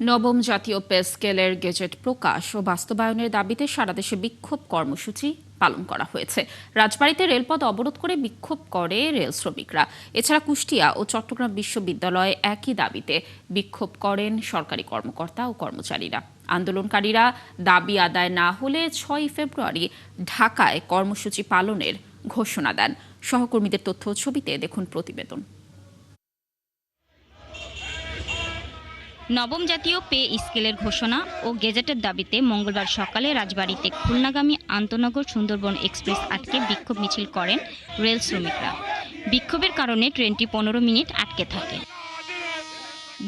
নবম জাতীয় পে স্কেলের গেজেট প্রকাশ ও বাস্তবায়নের দাবিতে সারা দেশে বিক্ষোভ কর্মসূচি পালন করা হয়েছে। রাজবাড়ীতে রেলপথ অবরোধ করে বিক্ষোভ করে রেল শ্রমিকরা। এছাড়া কুষ্টিয়া ও চট্টগ্রাম বিশ্ববিদ্যালয়ে একই দাবিতে বিক্ষোভ করেন সরকারি কর্মকর্তা ও কর্মচারীরা। আন্দোলনকারীরা দাবি আদায় না হলে ৬ ফেব্রুয়ারি ঢাকায় কর্মসূচি পালনের ঘোষণা দেন। সহকর্মীদের তথ্য ও ছবিতে দেখুন প্রতিবেদন। নবম জাতীয় পে স্কেলের ঘোষণা ও গেজেটের দাবিতে মঙ্গলবার সকালে রাজবাড়ীতে খুলনাগামী আন্তনগর সুন্দরবন এক্সপ্রেস আটকে বিক্ষোভ মিছিল করেন রেল শ্রমিকরা। বিক্ষোভের কারণে ট্রেনটি ১৫ মিনিট আটকে থাকে।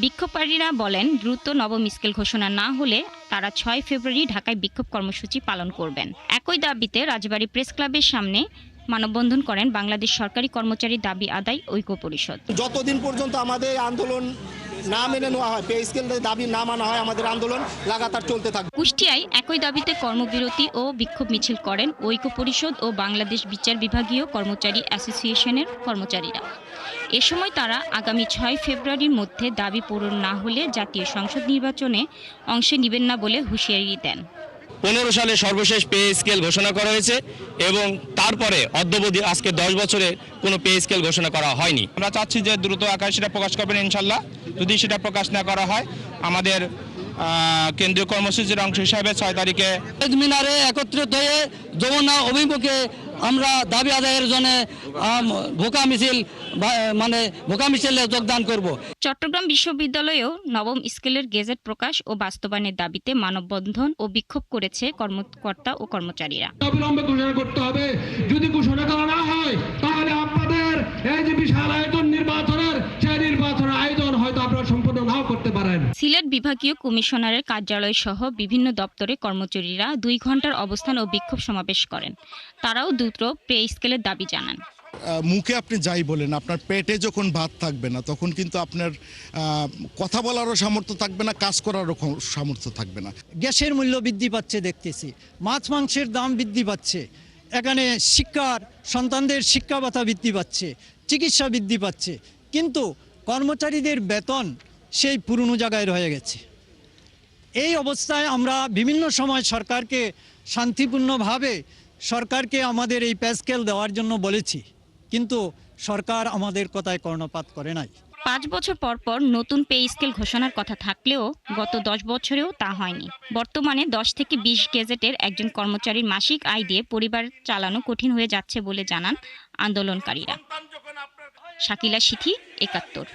বিক্ষোভকারীরা বলেন, দ্রুত নবম স্কেল ঘোষণা না হলে তারা ৬ ফেব্রুয়ারি ঢাকায় বিক্ষোভ কর্মসূচি পালন করবেন। একই দাবিতে রাজবাড়ী প্রেস ক্লাবের সামনে মানববন্ধন করেন বাংলাদেশ সরকারি কর্মচারী দাবি আদায় ঐক্য পরিষদ। যতদিন পর্যন্ত আমাদের আন্দোলন না মেনে নেওয়া হয়, পে স্কেলের দাবি না মানা হয়, আমাদের আন্দোলন লাগাতার চলতে থাকবে। কুষ্টিয়ায় একই দাবিতে কর্মবিরতি ও বিক্ষোভ মিছিল করেন ঐক্য পরিষদ ও বাংলাদেশ বিচার বিভাগীয় কর্মচারী অ্যাসোসিয়েশনের কর্মচারীরা। এ সময় তারা আগামী ৬ ফেব্রুয়ারির মধ্যে দাবি পূরণ না হলে জাতীয় সংসদ নির্বাচনে অংশ নেবেন না বলে হুঁশিয়ারি দেন। ১৫ সালে সর্বশেষ পে স্কেল ঘোষণা করা হয়েছে এবং তারপরে অদ্যাবধি আজকে ১০ বছরে কোনো পে স্কেল ঘোষণা করা হয়নি। আমরা চাচ্ছি যে দ্রুত আকারে সেটা প্রকাশ করবেন ইনশাল্লাহ। যদি সেটা প্রকাশ না করা হয়, আমাদের কেন্দ্রীয় কর্মসূচির অংশ হিসাবে ৬ তারিখে মিনারে একত্রিত হয়ে যমুনা অভিমুখে আমরা দাবি আদায়ের জন্য ভোকা মিছিলে যোগদান করব। চট্টগ্রাম বিশ্ববিদ্যালয়েও নবম স্কেলের গেজেট প্রকাশ ও বাস্তবায়নের দাবিতে মানববন্ধন ও বিক্ষোভ করেছে কর্মকর্তা ও কর্মচারীরা। অবিলম্বে ঘোষণা করতে হবে। যদি ঘোষণা করা না হয়, তাহলে আপনাদের এই যে বিশাল আয়োজন নির্বাচনের, সেই নির্বাচনের আয়োজন হয়তো আপনারা সম্পূর্ণ নাও করতে পারেন। সিলেট বিভাগীয় কমিশনারের কার্যালয় সহ বিভিন্ন দপ্তরে কর্মচারীরা ২ ঘন্টার অবস্থান ও বিক্ষোভ সমাবেশ করেন। তারাও দ্রুত পে স্কেলের দাবি জানান। মুখে আপনি যাই বলেন, আপনার পেটে যখন ভাত থাকবে না, তখন কিন্তু আপনার কথা বলারও সামর্থ্য থাকবে না, কাজ করারও সামর্থ্য থাকবে না। গ্যাসের মূল্য বৃদ্ধি পাচ্ছে দেখতেছি, মাছ মাংসের দাম বৃদ্ধি পাচ্ছে, এখানে সন্তানদের শিক্ষা ভাতা বৃদ্ধি পাচ্ছে, চিকিৎসা বৃদ্ধি পাচ্ছে, কিন্তু কর্মচারীদের বেতন সেই পুরনো জায়গায় রয়ে গেছে। এই অবস্থায় আমরা বিভিন্ন সময় সরকারকে শান্তিপূর্ণভাবে আমাদের এই পে স্কেল দেওয়ার জন্য বলেছি, কিন্তু সরকার আমাদের কথায় কর্ণপাত করে নাই। ৫ বছর পর পর নতুন পে স্কেল ঘোষণার কথা থাকলেও গত ১০ বছরেও তা হয়নি। বর্তমানে ১০ থেকে ২০ গেজেটের একজন কর্মচারীর মাসিক আয় দিয়ে পরিবার চালানো কঠিন হয়ে যাচ্ছে বলে জানান আন্দোলনকারীরা। শাকিলা সিথি, ৭১।